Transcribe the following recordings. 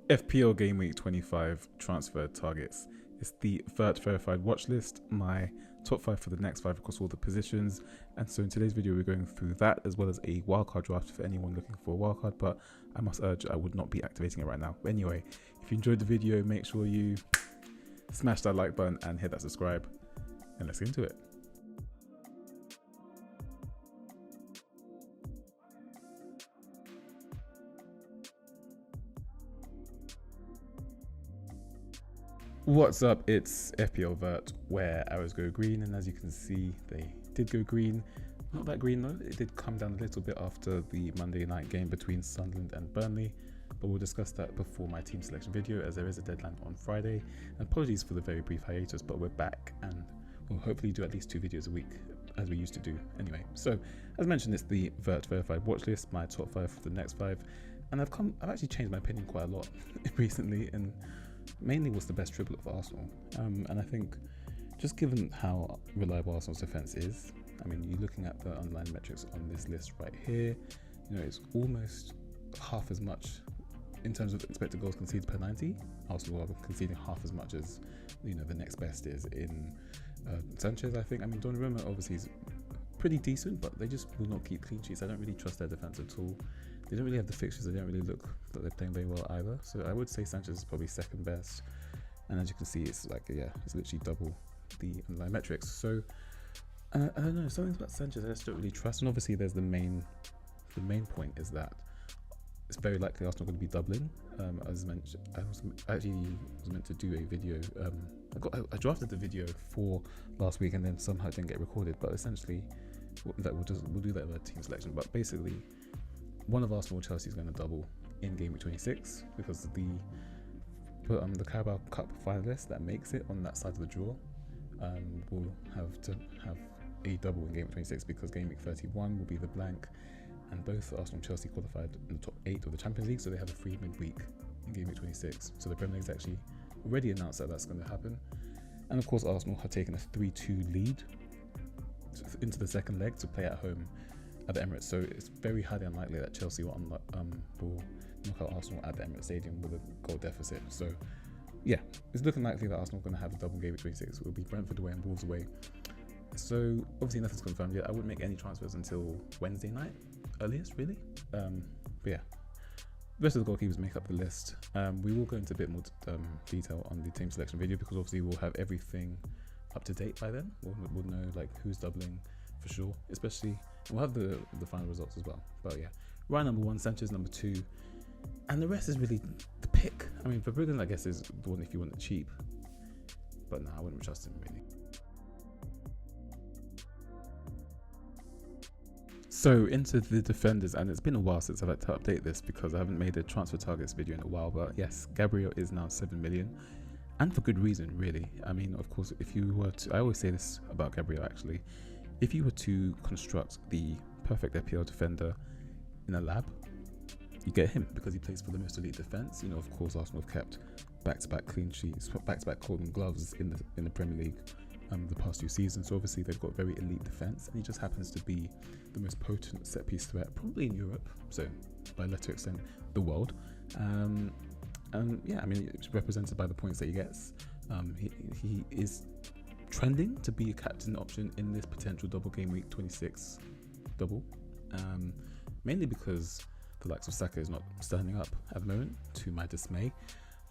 FPL Game Week 25 transfer targets. It's the VertVerified watch list, my top 5 for the next 5 across all the positions. And so in today's video, we're going through that as well as a wildcard draft for anyone looking for a wildcard. But I must urge, I would not be activating it right now. But anyway, if you enjoyed the video, make sure you smash that like button and hit that subscribe. And let's get into it. What's up, it's FPL Vert, where arrows go green, and as you can see, they did go green. Not that green though, it did come down a little bit after the Monday night game between Sunderland and Burnley, but we'll discuss that before my team selection video, as there is a deadline on Friday. And apologies for the very brief hiatus, but we're back, and we'll hopefully do at least 2 videos a week, as we used to do anyway. So, as mentioned, it's the VertVerified watch list, my top 5 for the next 5, and I've actually changed my opinion quite a lot recently, and mainly was the best triplet for Arsenal. And I think just given how reliable Arsenal's defence is, I mean, you're looking at the underlying metrics on this list right here, you know, it's almost half as much in terms of expected goals conceded per 90. Arsenal are conceding half as much as, you know, the next best is in Sanchez, I think. I mean, Donnarumma obviously is pretty decent, but they just will not keep clean sheets. I don't really trust their defence at all. They don't really have the fixtures, they don't really look that they're playing very well either. So I would say Sanchez is probably second best. And as you can see, it's like, yeah, it's literally double the underlying metrics. So I don't know, something about Sanchez I just don't really trust. And obviously there's the main point is that it's very likely Arsenal are going to be doubling. As mentioned, I was meant to do a video. I drafted the video for last week and then somehow it didn't get recorded. But essentially, we'll do that in our team selection. But basically, one of Arsenal or Chelsea is going to double in game week 26 because the Carabao Cup finalists that makes it on that side of the draw will have to have a double in game week 26 because game week 31 will be the blank, and both Arsenal and Chelsea qualified in the top 8 of the Champions League, so they have a free midweek in game week 26. So the Premier League's actually already announced that that's going to happen, and of course Arsenal have taken a 3-2 lead into the second leg to play at home at the Emirates, so it's very highly unlikely that Chelsea will knock out Arsenal at the Emirates Stadium with a goal deficit. So yeah, it's looking likely that Arsenal are going to have a double game week 26. It will be Brentford away and Wolves away. So obviously nothing's confirmed yet. I wouldn't make any transfers until Wednesday night earliest, really. But yeah, the rest of the goalkeepers make up the list. We will go into a bit more detail on the team selection video because obviously we'll have everything up to date by then. We'll know like who's doubling for sure, especially we'll have the final results as well. But yeah, Ryan number 1, Sanchez number 2, and the rest is really the pick. I mean, Verbruggen I guess is the one if you want it cheap, but no, I wouldn't trust him really. So into the defenders, and it's been a while since I've had to update this because I haven't made a transfer targets video in a while, but yes, Gabriel is now 7 million, and for good reason really. I mean, of course, if you were to, I always say this about Gabriel actually, if you were to construct the perfect FPL defender in a lab, you get him because he plays for the most elite defense. You know, of course, Arsenal have kept back-to-back clean sheets, back-to-back golden gloves in the Premier League the past 2 seasons. So obviously they've got very elite defense, and he just happens to be the most potent set-piece threat, probably in Europe. So by a lesser extent, the world. And yeah, I mean, it's represented by the points that he gets. He is trending to be a captain option in this potential double game week 26 double, mainly because the likes of Saka is not standing up at the moment, to my dismay.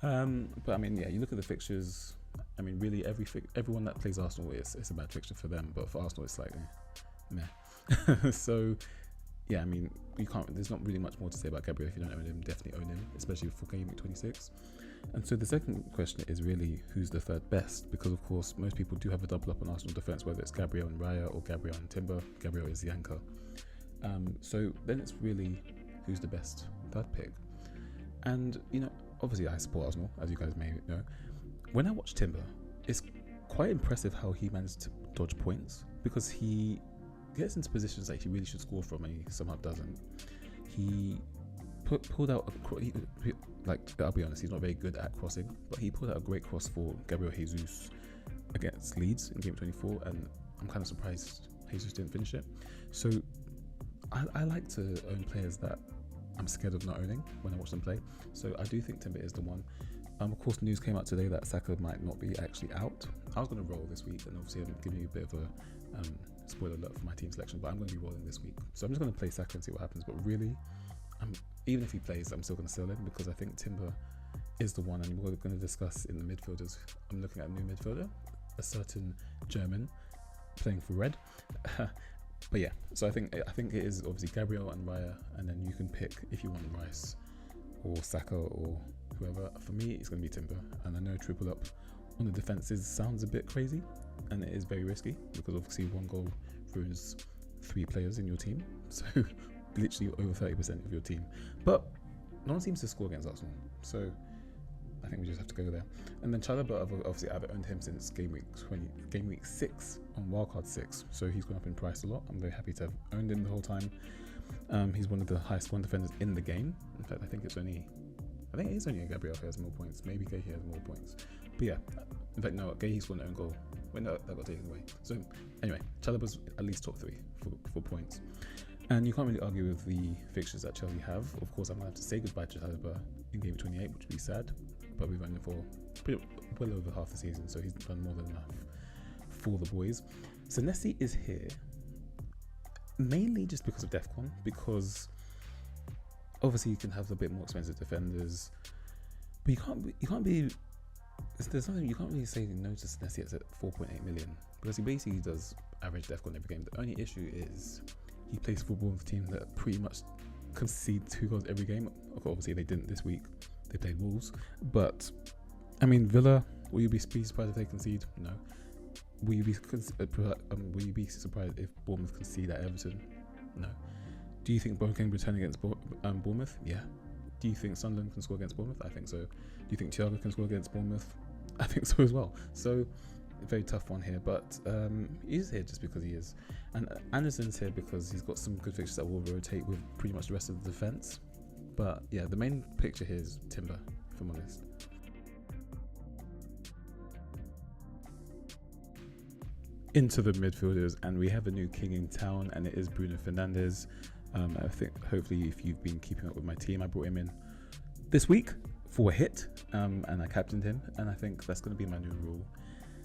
But I mean, yeah, you look at the fixtures. I mean, really, everyone that plays Arsenal it's a bad fixture for them, but for Arsenal it's like meh. So yeah, I mean, there's not really much more to say about Gabriel. If you don't own him, definitely own him, especially for game week 26. And so the second question is really who's the third best, because of course most people do have a double up on Arsenal defence, whether it's Gabriel and Raya or Gabriel and Timber. Gabriel is the anchor. So then it's really who's the best third pick. And you know, obviously I support Arsenal, as you guys may know. When I watch Timber, it's quite impressive how he managed to dodge points, because he gets into positions that he really should score from and he somehow doesn't. He pulled out like, I'll be honest, he's not very good at crossing, but he pulled out a great cross for Gabriel Jesus against Leeds in game 24, and I'm kind of surprised Jesus didn't finish it. So I like to own players that I'm scared of not owning when I watch them play. So I do think Timber is the one. Of course, news came out today that Saka might not be actually out. I was going to roll this week, and obviously I'm giving you a bit of a spoiler alert for my team selection, but I'm going to be rolling this week. So I'm just going to play Saka and see what happens. But really, even if he plays, I'm still going to sell him because I think Timber is the one, and we're going to discuss in the midfielders. I'm looking at a new midfielder, a certain German playing for red. But yeah, so I think it is obviously Gabriel and Raya, and then you can pick if you want Rice or Saka or whoever. For me, it's going to be Timber, and I know triple up on the defenses sounds a bit crazy, and it is very risky because obviously one goal ruins 3 players in your team, so literally over 30% of your team. But no one seems to score against Arsenal, so I think we just have to go there. And then Chalobah, obviously I've owned him since game week 6 on wildcard 6, so he's gone up in price a lot. I'm very happy to have owned him the whole time. He's one of the highest scoring defenders in the game. In fact, I think it is only a Gabriel who has more points. Maybe Gay has more points. But yeah, in fact, no, Gay scored an own goal. Wait, no, that got taken away. So anyway, Chalobah's at least top 3 for points. And you can't really argue with the fixtures that Chelsea have. Of course, I'm going to have to say goodbye to Chalobah in game 28, which would be sad. But we've owned him for well over half the season, so he's done more than enough for the boys. So Nessie is here mainly just because of DEFCON, because obviously you can have a bit more expensive defenders, but you can't really say no to Nessie at 4.8 million because he basically does average DEFCON every game. The only issue is he plays football with a team that pretty much concede 2 goals every game. Obviously they didn't this week. They played Wolves, but I mean Villa. Will you be surprised if they concede? No. Will you be surprised if Bournemouth concede at Everton? No. Do you think Bournemouth can return against Bournemouth? Yeah. Do you think Sunderland can score against Bournemouth? I think so. Do you think Thiago can score against Bournemouth? I think so as well. So a very tough one here, but he's here just because he is, and Anderson's here because he's got some good fixtures that will rotate with pretty much the rest of the defence. But yeah, the main picture here is Timber, if I'm honest. Into the midfielders, and we have a new king in town, and it is Bruno Fernandes. I think hopefully if you've been keeping up with my team, I brought him in this week for a hit, and I captained him, and I think that's going to be my new rule.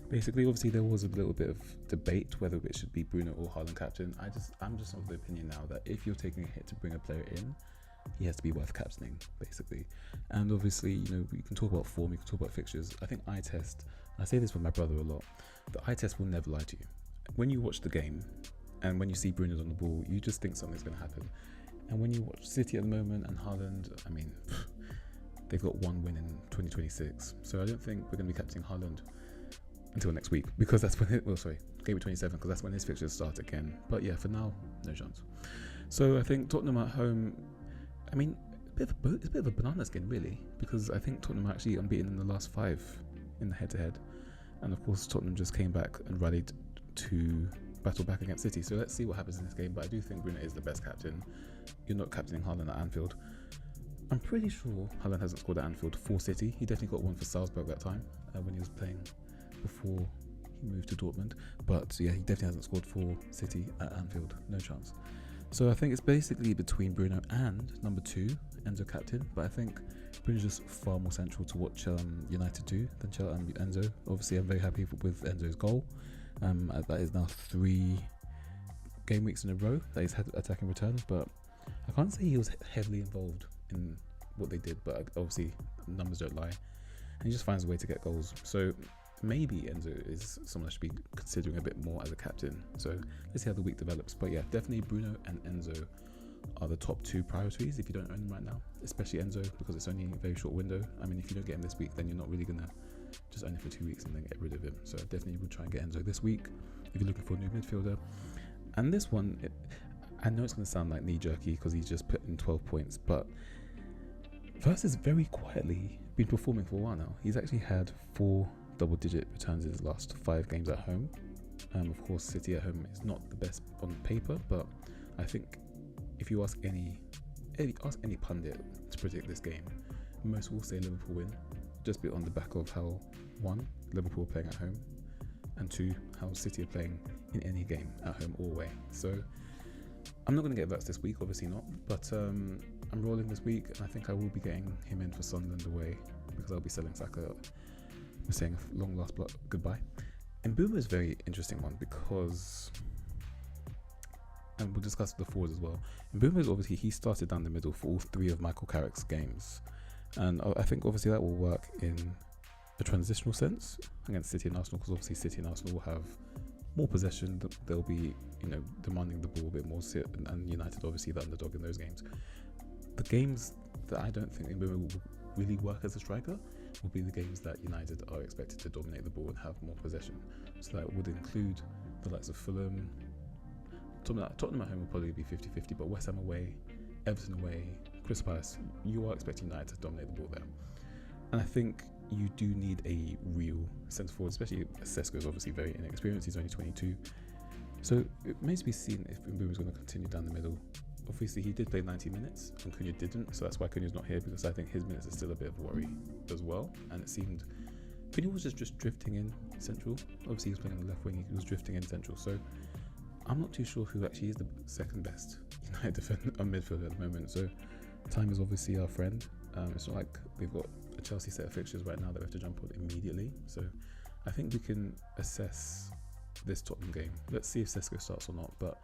Basically, obviously there was a little bit of debate whether it should be Bruno or Haaland captain. I'm just of the opinion now that if you're taking a hit to bring a player in, he has to be worth captaining, basically. And obviously, you know, we can talk about form, we can talk about fixtures. I think eye test, I say this with my brother a lot, the eye test will never lie to you. When you watch the game and when you see Bruno's on the ball, you just think something's going to happen. And when you watch City at the moment and Haaland, I mean, they've got 1 win in 2026. So I don't think we're going to be captaining Haaland until next week, because that's when game 27, because that's when his fixtures start again. But yeah, for now, no chance. So I think Tottenham at home, I mean, it's a bit of a banana skin, really, because I think Tottenham are actually unbeaten in the last 5 in the head-to-head. And of course, Tottenham just came back and rallied to battle back against City. So let's see what happens in this game. But I do think Bruno is the best captain. You're not captaining Haaland at Anfield. I'm pretty sure Haaland hasn't scored at Anfield for City. He definitely got one for Salzburg that time when he was playing before he moved to Dortmund. But yeah, he definitely hasn't scored for City at Anfield. No chance. So I think it's basically between Bruno and number 2, Enzo captain. But I think Bruno's just far more central to what United do than Enzo. Obviously, I'm very happy with Enzo's goal. That is now 3 game weeks in a row that he's had attacking returns. But I can't say he was heavily involved in what they did. But obviously, numbers don't lie. And he just finds a way to get goals. So maybe Enzo is someone I should be considering a bit more as a captain. So let's see how the week develops. But yeah, definitely Bruno and Enzo are the top 2 priorities if you don't own them right now, especially Enzo, because it's only a very short window. I mean, if you don't get him this week, then you're not really gonna just own him for 2 weeks and then get rid of him. So definitely would try and get Enzo this week if you're looking for a new midfielder. And this one, I know it's gonna sound like knee jerky because he's just put in 12 points, but Verse has very quietly been performing for a while now. He's actually had 4 double-digit returns in his last 5 games at home. Of course, City at home is not the best on paper, but I think if you ask any pundit to predict this game, most will say Liverpool win, just on the back of how 1, Liverpool are playing at home, and 2, how City are playing in any game at home or away. So I'm not going to get Verts this week, obviously not, but I'm rolling this week, and I think I will be getting him in for Sunderland away because I'll be selling Saka. We're saying a long last goodbye. And Mbeumo is a very interesting one because, and we'll discuss the forwards as well. Mbeumo is obviously, he started down the middle for all 3 of Michael Carrick's games, and I think obviously that will work in a transitional sense against City and Arsenal, because obviously City and Arsenal will have more possession. They'll be, demanding the ball a bit more, and United obviously the underdog in those games. The games that I don't think Mbeumo will really work as a striker will be the games that United are expected to dominate the ball and have more possession. So that would include the likes of Fulham. Tottenham at home will probably be 50-50, but West Ham away, Everton away, Crystal Palace, you are expecting United to dominate the ball there. And I think you do need a real centre forward, especially Sesko is obviously very inexperienced, he's only 22. So it remains to be seen if Mbeumo is going to continue down the middle. Obviously he did play 90 minutes and Cunha didn't, so that's why Cunha's not here, because I think his minutes are still a bit of a worry as well. And it seemed Cunha was just drifting in central. Obviously he was playing on the left wing, he was drifting in central, so I'm not too sure who actually is the second best United defender on midfield at the moment. So time is obviously our friend. It's not like we've got a Chelsea set of fixtures right now that we have to jump on immediately. So I think we can assess this Tottenham game. Let's see if Sesko starts or not. But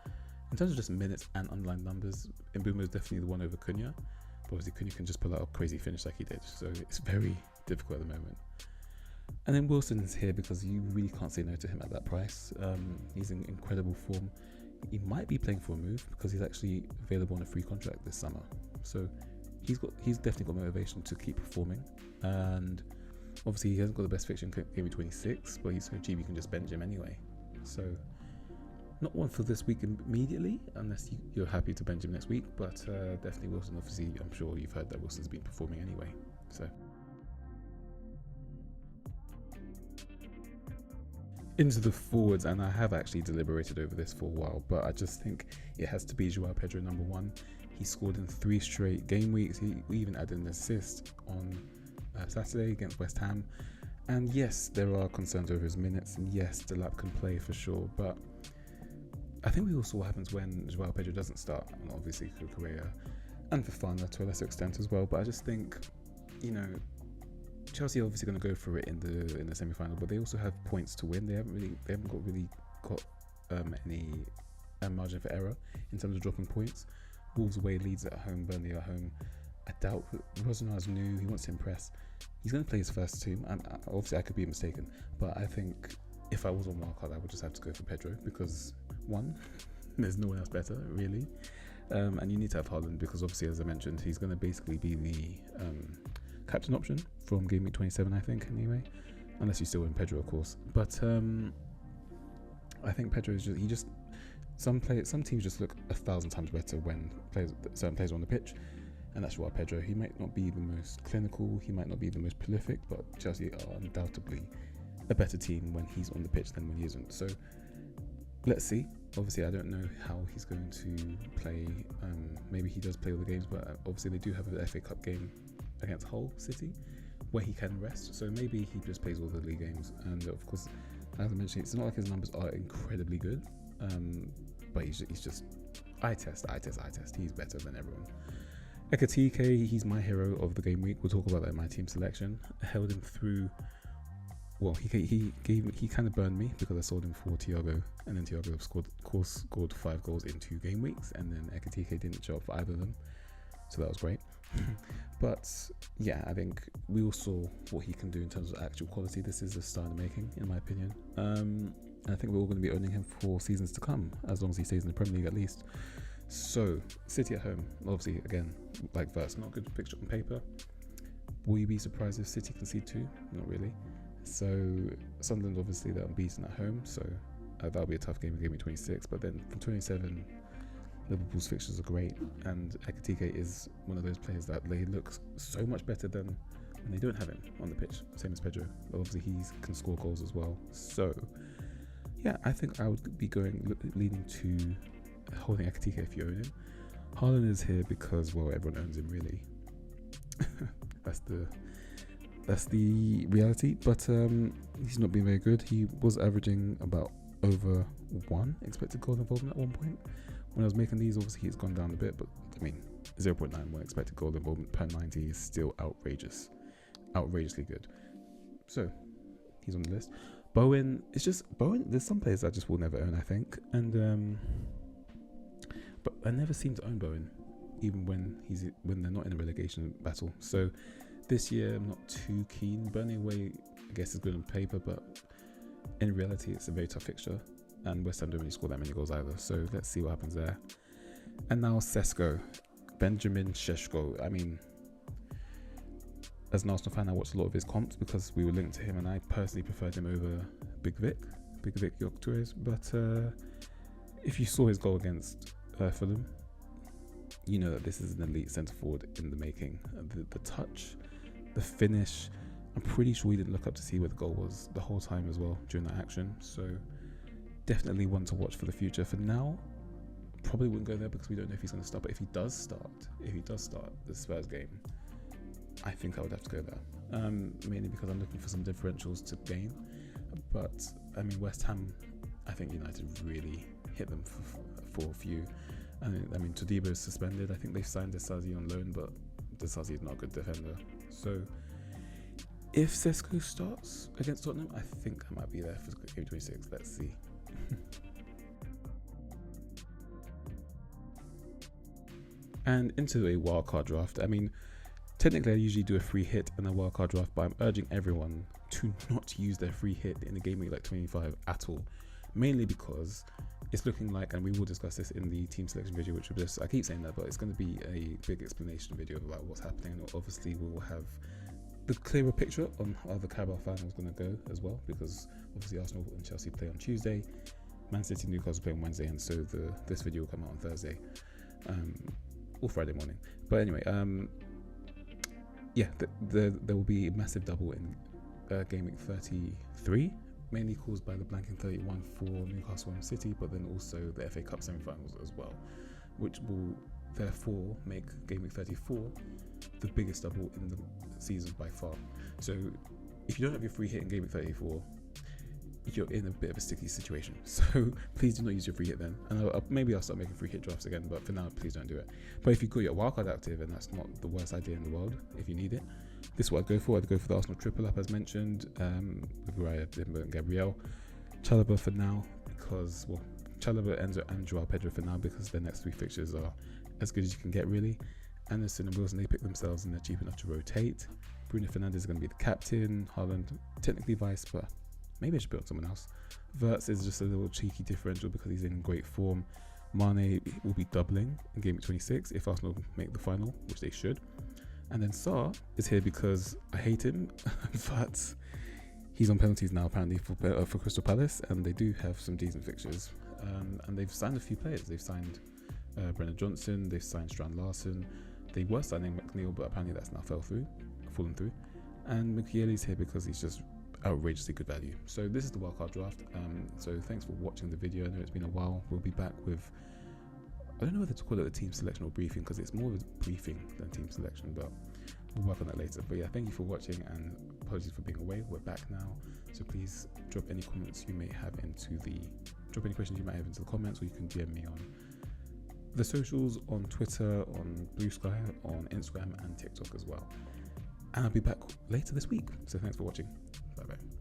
in terms of just minutes and underlying numbers, Mbeumo is definitely the one over Cunha. But obviously Cunha can just pull out a crazy finish like he did. So it's very difficult at the moment. And then Wilson is here because you really can't say no to him at that price. He's in incredible form. He might be playing for a move because he's actually available on a free contract this summer. So he's definitely got motivation to keep performing. And obviously he hasn't got the best fixture in GW26, but he's so cheap you can just bench him anyway. So not one for this week immediately, unless you're happy to bench him next week. But definitely Wilson. Obviously, I'm sure you've heard that Wilson's been performing anyway. So into the forwards, and I have actually deliberated over this for a while, but I just think it has to be João Pedro number 1. He scored in 3 straight game weeks. We even added an assist on Saturday against West Ham. And yes, there are concerns over his minutes, and yes, Delap can play for sure, but I think we all saw what happens when João Pedro doesn't start, and obviously Correa and Fofana to a lesser extent as well. But I just think, Chelsea are obviously going to go for it in the semi-final, but they also have points to win. They haven't really got any margin for error in terms of dropping points. Wolves away, Leeds at home, Burnley at home. I doubt Rosenau's new. He wants to impress. He's going to play his first team. Obviously, I could be mistaken, but I think if I was on wildcard, I would just have to go for Pedro because, one, there's no one else better, really. And you need to have Haaland because, obviously, as I mentioned, he's going to basically be the captain option from game week 27, I think, anyway. Unless you still win Pedro, of course. But I think Pedro is just some teams just look 1,000 times better when certain players are on the pitch. And that's why Pedro, he might not be the most clinical, he might not be the most prolific, but Chelsea are undoubtedly a better team when he's on the pitch than when he isn't. So let's see. Obviously, I don't know how he's going to play. Maybe he does play all the games, but obviously they do have an FA Cup game against Hull City where he can rest. So maybe he just plays all the league games. And of course, as I mentioned, it's not like his numbers are incredibly good, but he's just eye test. He's better than everyone. Ekatike, he's my hero of the game week. We'll talk about that in my team selection. I held him through. Well, he kind of burned me because I sold him for Thiago, and then Thiago scored 5 goals in 2 game weeks, and then Ekatike didn't show up for either of them, so that was great. But yeah, I think we all saw what he can do in terms of actual quality. This is a star in the making, in my opinion. And I think we're all going to be owning him for seasons to come, as long as he stays in the Premier League at least. So, City at home, obviously, again, like Vert's not a good picture on paper. Will you be surprised if City concede 2? Not really. So, Sunderland, obviously, they're unbeaten at home, so that'll be a tough game in Game 26. But then from 27, Liverpool's fixtures are great, and Ekatike is one of those players that they look so much better than when they don't have him on the pitch, same as Pedro. But obviously, he can score goals as well. So, yeah, I think I would be leaning to holding Ekatike if you own him. Haaland is here because, well, everyone owns him, really. That's the reality. But he's not been very good. He was averaging about over 1 expected goal involvement at one point. When I was making these, obviously he's gone down a bit, but I mean, 0.91 expected goal involvement per 90 is still outrageously good. So he's on the list. Bowen, there's some players I just will never own, I think, and but I never seem to own Bowen, even when they're not in a relegation battle. So this year I'm not too keen. Burnley away, I guess, is good on paper, but in reality it's a very tough fixture, and West Ham don't really score that many goals either. So let's see what happens there. And now Sesko, Benjamin Šeško. I mean, as an Arsenal fan, I watched a lot of his comps because we were linked to him, and I personally preferred him over Big Vic Gyökeres. But if you saw his goal against Fulham, you know that this is an elite centre forward in the making. The touch, the finish. I'm pretty sure he didn't look up to see where the goal was the whole time as well during that action. So definitely one to watch for the future. For now, probably wouldn't go there because we don't know if he's going to start. But if he does start the Spurs game, I think I would have to go there, mainly because I'm looking for some differentials to gain. But I mean, West Ham, I think United really hit them for a few. I mean, Todibo is suspended. I think they've signed Desazi on loan, but Desazi is not a good defender. So if Sesko starts against Tottenham, I think I might be there for GW26. Let's see. And into a wildcard draft. I mean, technically I usually do a free hit and a wildcard draft, but I'm urging everyone to not use their free hit in a game week like 25 at all. Mainly because it's looking like, and we will discuss this in the team selection video, which will just, I keep saying that, but it's going to be a big explanation video about what's happening. And obviously we will have the clearer picture on how the Carabao final is going to go as well, because obviously Arsenal and Chelsea play on Tuesday, Man City and Newcastle play on Wednesday, and so this video will come out on Thursday or Friday morning. But anyway, yeah, there will be a massive double in game week 33, mainly caused by the blanking 31 for Newcastle and City, but then also the FA Cup semi-finals as well, which will therefore make game week 34 the biggest double in the season by far. So if you don't have your free hit in game week 34, you're in a bit of a sticky situation. So please do not use your free hit then. And maybe I'll start making free hit drafts again, but for now, please don't do it. But if you've got your wildcard active, and that's not the worst idea in the world if you need it, this is what I'd go for. I'd go for the Arsenal triple up as mentioned, with Raya, Dimber and Gabriel. Chalobah for now, because, well, Chalobah, Enzo and Joao Pedro for now, because their next three fixtures are as good as you can get really. Anderson and Wilson, they pick themselves and they're cheap enough to rotate. Bruno Fernandes is going to be the captain. Haaland, technically vice, but maybe I should put on someone else. Verts is just a little cheeky differential because he's in great form. Mane will be doubling in game 26 if Arsenal make the final, which they should. And then Sarr is here because I hate him, but he's on penalties now apparently for Crystal Palace, and they do have some decent fixtures. And they've signed a few players. They've signed Brennan Johnson, they've signed Strand Larson. They were signing McNeil, but apparently that's now fallen through. And Mukiele's here because he's just outrageously good value. So this is the wildcard draft. So thanks for watching the video. I know it's been a while. We'll be back with, I don't know whether to call it a team selection or briefing, because it's more of a briefing than team selection, but we'll work on that later. But yeah, thank you for watching, and apologies for being away. We're back now, so please drop any comments you may have drop any questions you might have into the comments, or you can DM me on the socials, on Twitter, on Blue Sky, on Instagram and TikTok as well. And I'll be back later this week. So thanks for watching. Bye bye.